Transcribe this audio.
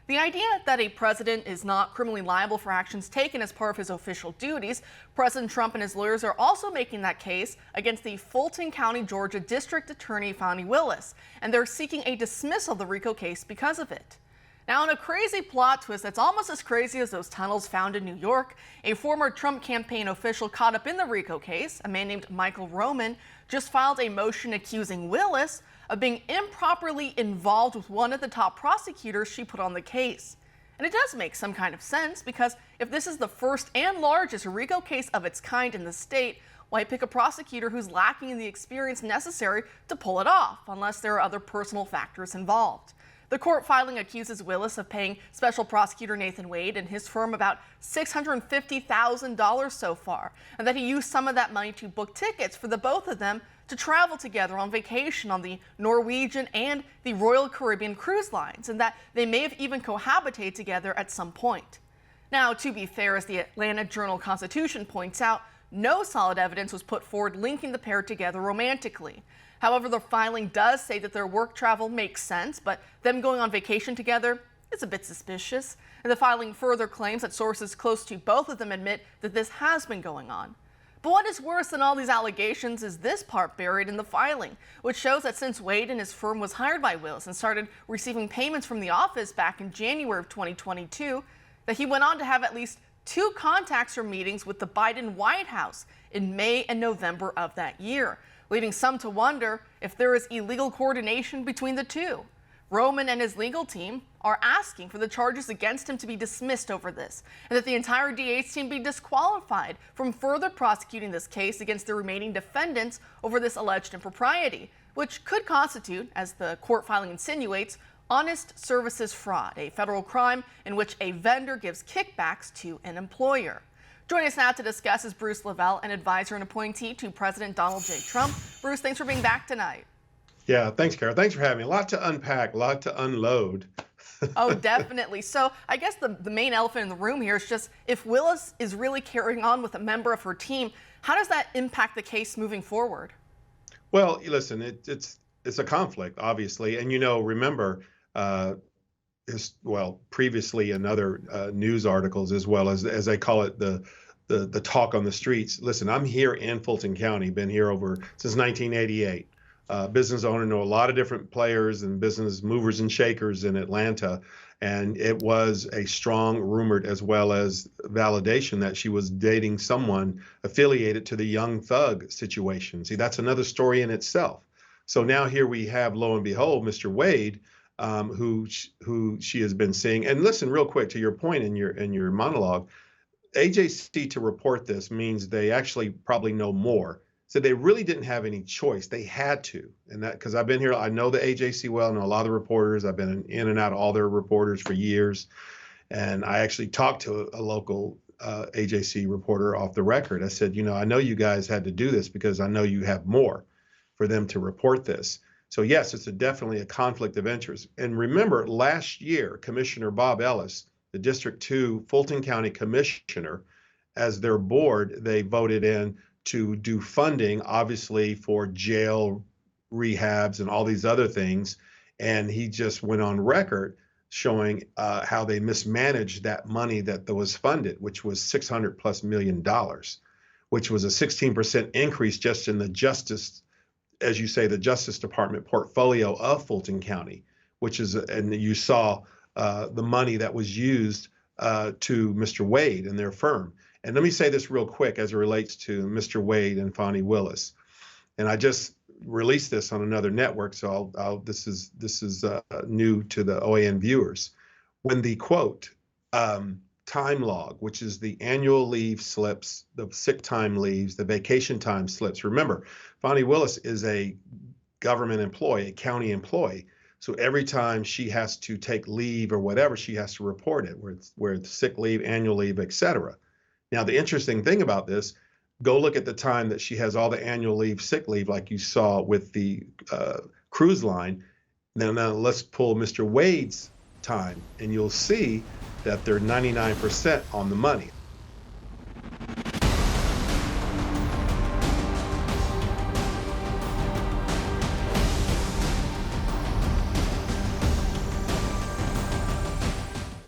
The idea that a president is not criminally liable for actions taken as part of his official duties. President Trump and his lawyers are also making that case against the Fulton County, Georgia District Attorney Fani Willis, and they're seeking a dismissal of the RICO case because of it. Now, in a crazy plot twist that's almost as crazy as those tunnels found in New York, a former Trump campaign official caught up in the RICO case, a man named Michael Roman, just filed a motion accusing Willis of being improperly involved with one of the top prosecutors she put on the case. And it does make some kind of sense, because if this is the first and largest RICO case of its kind in the state, why pick a prosecutor who's lacking in the experience necessary to pull it off, unless there are other personal factors involved? The court filing accuses Willis of paying Special Prosecutor Nathan Wade and his firm about $650,000 so far, and that he used some of that money to book tickets for the both of them to travel together on vacation on the Norwegian and the Royal Caribbean cruise lines, and that they may have even cohabitated together at some point. Now, to be fair, as the Atlanta Journal-Constitution points out, no solid evidence was put forward linking the pair together romantically. However, the filing does say that their work travel makes sense, but them going on vacation together is a bit suspicious. And the filing further claims that sources close to both of them admit that this has been going on. But what is worse than all these allegations is this part buried in the filing, which shows that since Wade and his firm was hired by Willis and started receiving payments from the office back in January of 2022, that he went on to have at least 2 contacts or meetings with the Biden White House in May and November of that year, leading some to wonder if there is illegal coordination between the two. Roman and his legal team are asking for the charges against him to be dismissed over this, and that the entire DA's team be disqualified from further prosecuting this case against the remaining defendants over this alleged impropriety, which could constitute, as the court filing insinuates, honest services fraud, a federal crime in which a vendor gives kickbacks to an employer. Joining us now to discuss is Bruce Lavelle, an advisor and appointee to President Donald J. Trump. Bruce, thanks for being back tonight. Yeah, thanks, Carol. Thanks for having me. A lot to unpack, a lot to unload. Oh, definitely. So I guess the main elephant in the room here is just, if Willis is really carrying on with a member of her team, how does that impact the case moving forward? Well, listen, it's a conflict, obviously. And, remember, previously in other news articles, as well as they call it, the talk on the streets. Listen, I'm here in Fulton County, been here since 1988. Business owner, know a lot of different players and business movers and shakers in Atlanta. And it was a strong rumored as well as validation that she was dating someone affiliated to the Young Thug situation. See, that's another story in itself. So now here we have, lo and behold, Mr. Wade, who she has been seeing. And listen, real quick to your point in your monologue, AJC to report this means they actually probably know more. So they really didn't have any choice. They had to. And that, because I've been here, I know the AJC well, I know a lot of the reporters. I've been in and out of all their reporters for years. And I actually talked to a local AJC reporter off the record. I said, I know you guys had to do this because I know you have more for them to report this. So yes, it's definitely a conflict of interest. And remember, last year, Commissioner Bob Ellis, the District 2 Fulton County Commissioner, as their board, they voted in to do funding, obviously, for jail rehabs and all these other things. And he just went on record showing how they mismanaged that money that was funded, which was $600+ million, which was a 16% increase just in the justice, as you say, the Justice Department portfolio of Fulton County, which is, and you saw the money that was used to Mr. Wade and their firm. And let me say this real quick as it relates to Mr. Wade and Fani Willis. And I just released this on another network, so this is new to the OAN viewers. When the quote time log, which is the annual leave slips, the sick time leaves, the vacation time slips. Remember, Fani Willis is a government employee, a county employee. So every time she has to take leave or whatever, she has to report it, where it's sick leave, annual leave, etc. Now, the interesting thing about this, go look at the time that she has all the annual leave, sick leave, like you saw with the cruise line. Now let's pull Mr. Wade's time, and you'll see that they're 99% on the money.